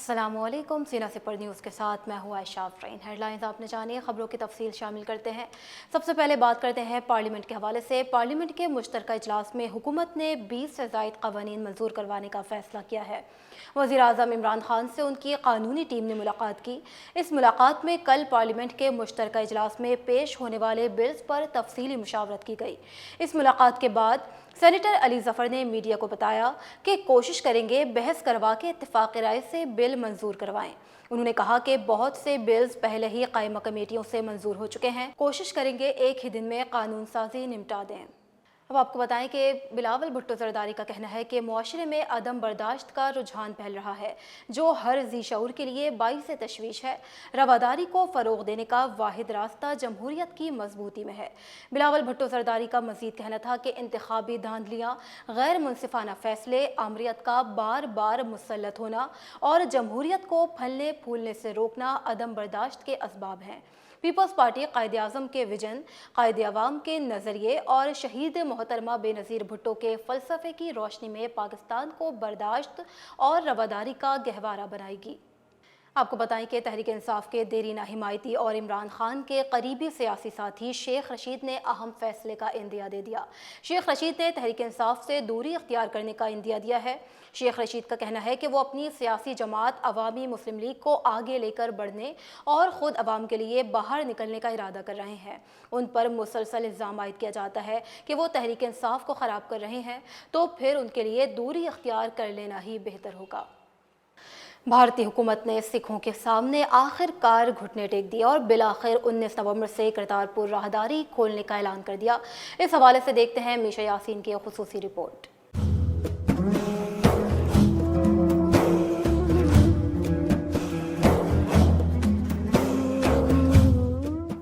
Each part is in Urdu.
السلام علیکم، سینا سپر نیوز کے ساتھ میں ہوں عائشہ آفرین۔ ہیڈ لائنز آپ نے جانی ہے، خبروں کی تفصیل شامل کرتے ہیں۔ سب سے پہلے بات کرتے ہیں پارلیمنٹ کے حوالے سے۔ پارلیمنٹ کے مشترکہ اجلاس میں حکومت نے 20 سے زائد قوانین منظور کروانے کا فیصلہ کیا ہے۔ وزیر اعظم عمران خان سے ان کی قانونی ٹیم نے ملاقات کی۔ اس ملاقات میں کل پارلیمنٹ کے مشترکہ اجلاس میں پیش ہونے والے بلز پر تفصیلی مشاورت کی گئی۔ اس ملاقات کے بعد سینیٹر علی ظفر نے میڈیا کو بتایا کہ کوشش کریں گے بحث کروا کے اتفاق رائے سے بل منظور کروائیں۔ انہوں نے کہا کہ بہت سے بلز پہلے ہی قائمہ کمیٹیوں سے منظور ہو چکے ہیں، کوشش کریں گے ایک ہی دن میں قانون سازی نمٹا دیں۔ اب آپ کو بتائیں کہ بلاول بھٹو زرداری کا کہنا ہے کہ معاشرے میں عدم برداشت کا رجحان پھیل رہا ہے، جو ہر ذی شعور کے لیے باعث تشویش ہے۔ رواداری کو فروغ دینے کا واحد راستہ جمہوریت کی مضبوطی میں ہے۔ بلاول بھٹو زرداری کا مزید کہنا تھا کہ انتخابی دھاندلیاں، غیر منصفانہ فیصلے، آمریت کا بار بار مسلط ہونا اور جمہوریت کو پھلنے پھولنے سے روکنا عدم برداشت کے اسباب ہیں۔ پیپلز پارٹی قائد اعظم کے ویژن، قائد عوام کے نظریے اور شہید محترمہ بے نظیر بھٹو کے فلسفے کی روشنی میں پاکستان کو برداشت اور رواداری کا گہوارہ بنائے گی۔ آپ کو بتائیں کہ تحریک انصاف کے دیرینہ حمایتی اور عمران خان کے قریبی سیاسی ساتھی شیخ رشید نے اہم فیصلے کا عندیہ دے دیا۔ شیخ رشید نے تحریک انصاف سے دوری اختیار کرنے کا عندیہ دیا ہے۔ شیخ رشید کا کہنا ہے کہ وہ اپنی سیاسی جماعت عوامی مسلم لیگ کو آگے لے کر بڑھنے اور خود عوام کے لیے باہر نکلنے کا ارادہ کر رہے ہیں۔ ان پر مسلسل الزام عائد کیا جاتا ہے کہ وہ تحریک انصاف کو خراب کر رہے ہیں، تو پھر ان کے لیے دوری اختیار کر لینا ہی بہتر ہوگا۔ بھارتی حکومت نے سکھوں کے سامنے آخر کار گھٹنے ٹیک دیے اور بالآخر 19 نومبر سے کرتارپور راہداری کھولنے کا اعلان کر دیا۔ اس حوالے سے دیکھتے ہیں میشا یاسین کی خصوصی رپورٹ۔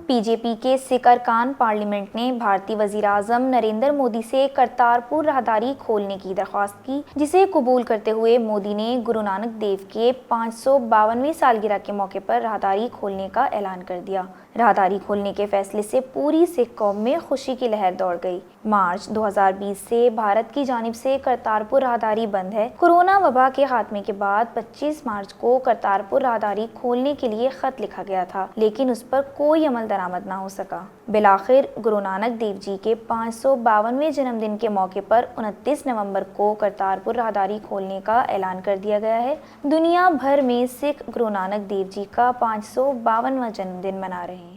بی جے پی کے سکھ ارکان پارلیمنٹ نے بھارتی وزیر اعظم نریندر مودی سے کرتارپور راہداری کھولنے کی درخواست کی، جسے قبول کرتے ہوئے مودی نے گرو نانک دیو کے 552ویں سالگرہ کے موقع پر راہداری کھولنے کا اعلان کر دیا۔ راہداری کھولنے کے فیصلے سے پوری سکھ قوم میں خوشی کی لہر دوڑ گئی۔ مارچ 2020 سے بھارت کی جانب سے کرتارپور راہداری بند ہے۔ کورونا وبا کے خاتمے کے بعد 25 مارچ کو کرتارپور راہداری کھولنے کے لیے خط لکھا گیا تھا، لیکن اس پر کوئی عمل درآمد نہ ہو سکا۔ بالآخر گرو نانک دیو جی کے 552ویں جنم دن کے موقع پر 29 نومبر کو کرتارپور راہداری کھولنے کا اعلان کر دیا گیا ہے۔ دنیا بھر میں سکھ گرو نانک دیو جی کا 552واں جنم دن منا رہے ہیں۔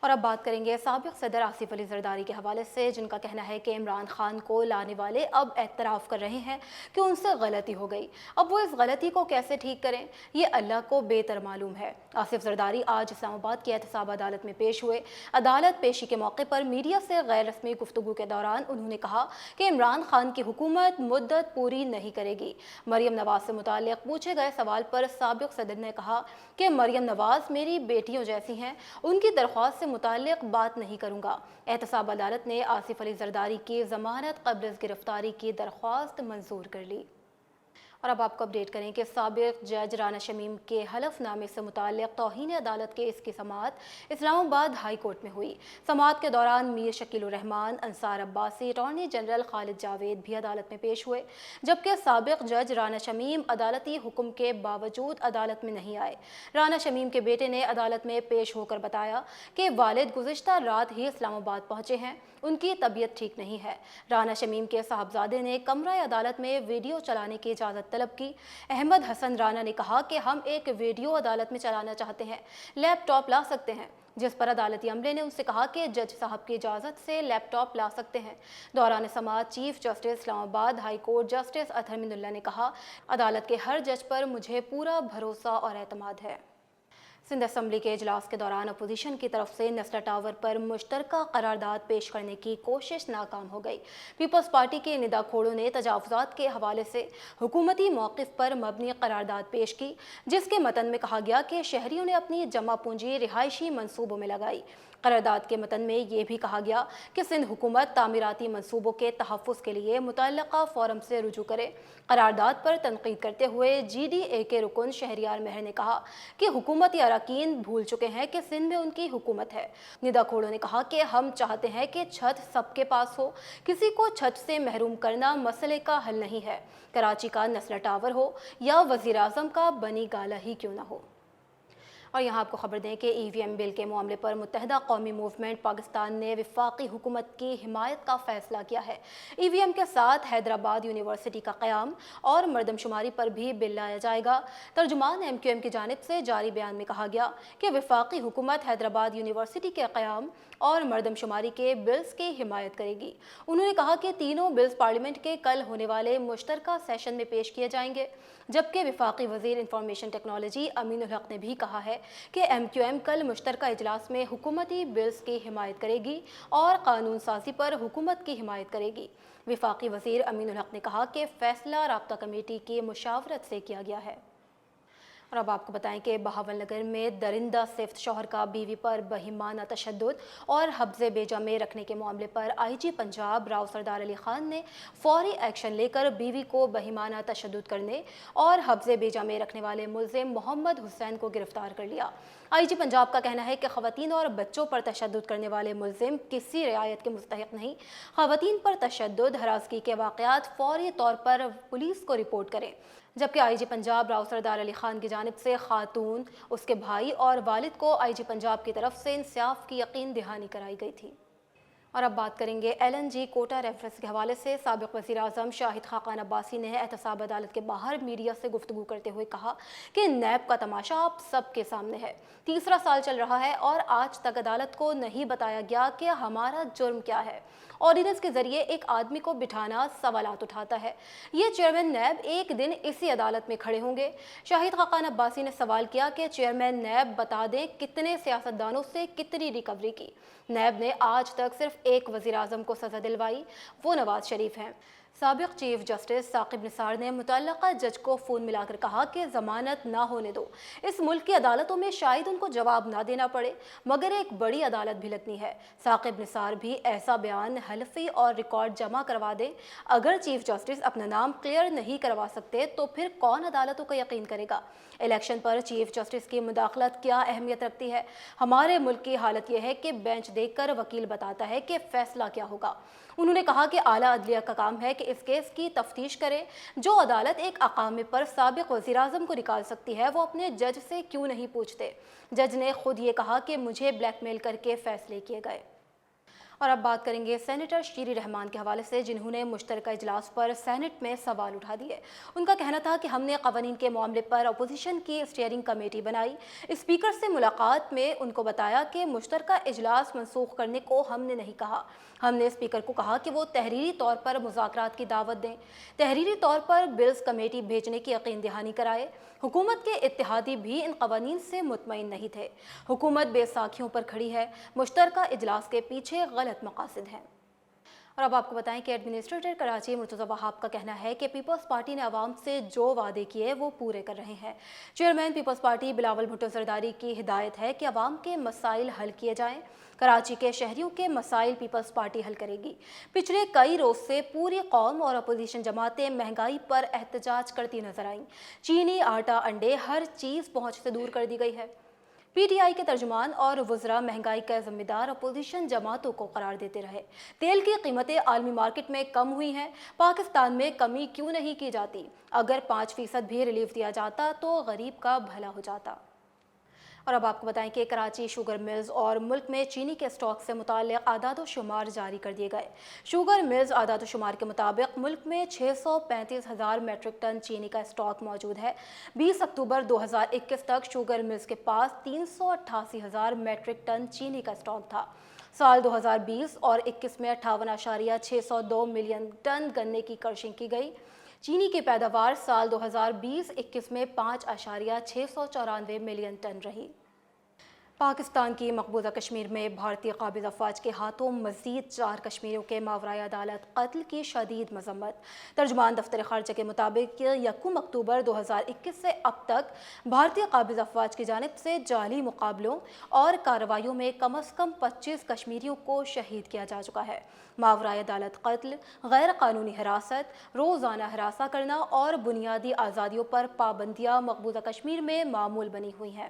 اور اب بات کریں گے سابق صدر آصف علی زرداری کے حوالے سے، جن کا کہنا ہے کہ عمران خان کو لانے والے اب اعتراف کر رہے ہیں کہ ان سے غلطی ہو گئی، اب وہ اس غلطی کو کیسے ٹھیک کریں، یہ اللہ کو بہتر معلوم ہے۔ آصف زرداری آج اسلام آباد کی احتساب عدالت میں پیش ہوئے۔ عدالت پیشی کے موقع پر میڈیا سے غیر رسمی گفتگو کے دوران انہوں نے کہا کہ عمران خان کی حکومت مدت پوری نہیں کرے گی۔ مریم نواز سے متعلق پوچھے گئے سوال پر سابق صدر نے کہا کہ مریم نواز میری بیٹیوں جیسی ہیں، ان کی درخواست سے متعلق بات نہیں کروں گا۔ احتساب عدالت نے آصف علی زرداری کی ضمانت قبل از گرفتاری کی درخواست منظور کر لی۔ اور اب آپ کو اپڈیٹ کریں کہ سابق جج رانا شمیم کے حلف نامے سے متعلق توہین عدالت کیس کی سماعت اسلام آباد ہائی کورٹ میں ہوئی۔ سماعت کے دوران میر شکیل الرحمان، انصار عباسی، اٹارنی جنرل خالد جاوید بھی عدالت میں پیش ہوئے، جبکہ سابق جج رانا شمیم عدالتی حکم کے باوجود عدالت میں نہیں آئے۔ رانا شمیم کے بیٹے نے عدالت میں پیش ہو کر بتایا کہ والد گزشتہ رات ہی اسلام آباد پہنچے ہیں، ان کی طبیعت ٹھیک نہیں ہے۔ رانا شمیم کے صاحبزادے نے کمرہ عدالت میں ویڈیو چلانے کی اجازت طلب کی۔ احمد حسن رانا نے کہا کہ ہم ایک ویڈیو عدالت میں چلانا چاہتے ہیں، لیپ ٹاپ لا سکتے ہیں، جس پر عدالتی عملے نے ان سے کہا کہ جج صاحب کی اجازت سے لیپ ٹاپ لا سکتے ہیں۔ دوران سماعت چیف جسٹس اسلام آباد ہائی کورٹ جسٹس اطہر من اللہ نے کہا، عدالت کے ہر جج پر مجھے پورا بھروسہ اور اعتماد ہے۔ سندھ اسمبلی کے اجلاس کے دوران اپوزیشن کی طرف سے نسلا ٹاور پر مشترکہ قرارداد پیش کرنے کی کوشش ناکام ہو گئی۔ پیپلز پارٹی کے ندا کھوڑوں نے تجاوزات کے حوالے سے حکومتی موقف پر مبنی قرارداد پیش کی، جس کے متن میں کہا گیا کہ شہریوں نے اپنی جمع پونجی رہائشی منصوبوں میں لگائی۔ قرارداد کے متن میں یہ بھی کہا گیا کہ سندھ حکومت تعمیراتی منصوبوں کے تحفظ کے لیے متعلقہ فورم سے رجوع کرے۔ قرارداد پر تنقید کرتے ہوئے جی ڈی اے کے رکن شہریار مہر نے کہا کہ حکومتی اراکین بھول چکے ہیں کہ سندھ میں ان کی حکومت ہے۔ ندا کھوڑو نے کہا کہ ہم چاہتے ہیں کہ چھت سب کے پاس ہو، کسی کو چھت سے محروم کرنا مسئلے کا حل نہیں ہے، کراچی کا نسلا ٹاور ہو یا وزیر اعظم کا بنی گالہ ہی کیوں نہ ہو۔ اور یہاں آپ کو خبر دیں کہ ای وی ایم بل کے معاملے پر متحدہ قومی موومنٹ پاکستان نے وفاقی حکومت کی حمایت کا فیصلہ کیا ہے۔ ای وی ایم کے ساتھ حیدرآباد یونیورسٹی کا قیام اور مردم شماری پر بھی بل لایا جائے گا۔ ترجمان ایم کیو ایم کی جانب سے جاری بیان میں کہا گیا کہ وفاقی حکومت حیدرآباد یونیورسٹی کے قیام اور مردم شماری کے بلز کی حمایت کرے گی۔ انہوں نے کہا کہ تینوں بلز پارلیمنٹ کے کل ہونے والے مشترکہ سیشن میں پیش کیے جائیں گے، جبکہ وفاقی وزیر انفارمیشن ٹیکنالوجی امین الحق نے بھی کہا ہے کہ ایم کیو ایم کل مشترکہ اجلاس میں حکومتی بلز کی حمایت کرے گی اور قانون سازی پر حکومت کی حمایت کرے گی۔ وفاقی وزیر امین الحق نے کہا کہ فیصلہ رابطہ کمیٹی کی مشاورت سے کیا گیا ہے۔ اور اب آپ کو بتائیں کہ بہاول نگر میں درندہ صفت شوہر کا بیوی پر بہیمانہ تشدد اور حبس بیجا میں رکھنے کے معاملے پر آئی جی پنجاب راؤ سردار علی خان نے فوری ایکشن لے کر بیوی کو بہیمانہ تشدد کرنے اور حبس بیجا میں رکھنے والے ملزم محمد حسین کو گرفتار کر لیا۔ آئی جی پنجاب کا کہنا ہے کہ خواتین اور بچوں پر تشدد کرنے والے ملزم کسی رعایت کے مستحق نہیں۔ خواتین پر تشدد ہراسگی کے واقعات فوری طور پر پولیس کو رپورٹ کریں، جبکہ آئی جی پنجاب راؤ سردار علی خان کی جانب سے خاتون، اس کے بھائی اور والد کو آئی جی پنجاب کی طرف سے انصاف کی یقین دہانی کرائی گئی تھی۔ اور اب بات کریں گے L N G quota reference کے حوالے سے۔ سابق وزیر اعظم شاہد خاقان عباسی نے احتساب عدالت کے باہر میڈیا سے گفتگو کرتے ہوئے کہا کہ نیب کا تماشا آپ سب کے سامنے ہے، تیسرا سال چل رہا ہے اور آج تک عدالت کو نہیں بتایا گیا کہ ہمارا جرم کیا ہے۔ آرڈیننس کے ذریعے ایک آدمی کو بٹھانا سوالات اٹھاتا ہے، یہ چیئرمین نیب ایک دن اسی عدالت میں کھڑے ہوں گے؟ شاہد خاقان عباسی نے سوال کیا کہ چیئرمین نیب بتا دیں کتنے سیاستدانوں سے کتنی ریکوری کی؟ نیب نے آج تک صرف ایک وزیر اعظم کو سزا دلوائی، وہ نواز شریف ہیں۔ سابق چیف جسٹس ثاقب نثار نے متعلقہ جج کو فون ملا کر کہا کہ ضمانت نہ ہونے دو، اس ملک کی عدالتوں میں شاید ان کو جواب نہ دینا پڑے، مگر ایک بڑی عدالت بھی لگنی ہے۔ ثاقب نثار بھی ایسا بیان حلفی اور ریکارڈ جمع کروا دیں۔ اگر چیف جسٹس اپنا نام کلیئر نہیں کروا سکتے تو پھر کون عدالتوں کا یقین کرے گا؟ الیکشن پر چیف جسٹس کی مداخلت کیا اہمیت رکھتی ہے؟ ہمارے ملک کی حالت یہ ہے کہ بینچ دیکھ کر وکیل بتاتا ہے کہ فیصلہ کیا ہوگا۔ انہوں نے کہا کہ اعلیٰ عدلیہ کا کام ہے کہ اس کیس کی تفتیش کرے۔ جو عدالت ایک اقامے پر سابق وزیر اعظم کو نکال سکتی ہے وہ اپنے جج سے کیوں نہیں پوچھتے؟ جج نے خود یہ کہا کہ مجھے بلیک میل کر کے فیصلے کیے گئے۔ اور اب بات کریں گے سینیٹر شیری رحمان کے حوالے سے، جنہوں نے مشترکہ اجلاس پر سینٹ میں سوال اٹھا دیے۔ ان کا کہنا تھا کہ ہم نے قوانین کے معاملے پر اپوزیشن کی اسٹیئرنگ کمیٹی بنائی، اسپیکر سے ملاقات میں ان کو بتایا کہ مشترکہ اجلاس منسوخ کرنے کو ہم نے نہیں کہا، ہم نے اسپیکر کو کہا کہ وہ تحریری طور پر مذاکرات کی دعوت دیں، تحریری طور پر بلز کمیٹی بھیجنے کی یقین دہانی کرائے۔ حکومت کے اتحادی بھی ان قوانین سے مطمئن نہیں تھے، حکومت بے ساکھیوں پر کھڑی ہے، مشترکہ اجلاس کے پیچھے غلط مقاصد ہیں۔ اور اب آپ کو بتائیں کہ ایڈمنسٹریٹر کراچی مرتضی وہاب کا کہنا ہے کہ پیپلز پارٹی نے عوام سے جو وعدے کیے وہ پورے کر رہے ہیں۔ چیئرمین پیپلز پارٹی بلاول بھٹو زرداری کی ہدایت ہے کہ عوام کے مسائل حل کیے جائیں۔ کراچی کے شہریوں کے مسائل پیپلز پارٹی حل کرے گی۔ پچھلے کئی روز سے پوری قوم اور اپوزیشن جماعتیں مہنگائی پر احتجاج کرتی نظر آئیں۔ چینی، آٹا، انڈے، ہر چیز پہنچ سے دور کر دی گئی ہے۔ پی ٹی آئی کے ترجمان اور وزراء مہنگائی کا ذمہ دار اپوزیشن جماعتوں کو قرار دیتے رہے۔ تیل کی قیمتیں عالمی مارکیٹ میں کم ہوئی ہیں، پاکستان میں کمی کیوں نہیں کی جاتی؟ اگر 5% بھی ریلیف دیا جاتا تو غریب کا بھلا ہو جاتا۔ اور اب آپ کو بتائیں کہ کراچی شوگر ملز اور ملک میں چینی کے اسٹاک سے متعلق اعداد و شمار جاری کر دیے گئے۔ شوگر ملز اعداد و شمار کے مطابق ملک میں 635,000 میٹرک ٹن چینی کا اسٹاک موجود ہے۔ 20 اکتوبر 2021 تک شوگر ملز کے پاس 388,000 میٹرک ٹن چینی کا اسٹاک تھا۔ سال 2020 اور 21 میں 58.602 ملین ٹن گنے کی کرشنگ کی گئی۔ چینی کی پیداوار سال 2020-21 میں 5.694 ملین ٹن رہی۔ پاکستان کی مقبوضہ کشمیر میں بھارتی قابض افواج کے ہاتھوں مزید 4 کشمیریوں کے ماورائے عدالت قتل کی شدید مذمت۔ ترجمان دفتر خارجہ کے مطابق 1 اکتوبر 2021 سے اب تک بھارتی قابض افواج کی جانب سے جعلی مقابلوں اور کارروائیوں میں کم از کم 25 کشمیریوں کو شہید کیا جا چکا ہے۔ ماورائے عدالت قتل، غیر قانونی حراست، روزانہ ہراساں کرنا اور بنیادی آزادیوں پر پابندیاں مقبوضہ کشمیر میں معمول بنی ہوئی ہیں۔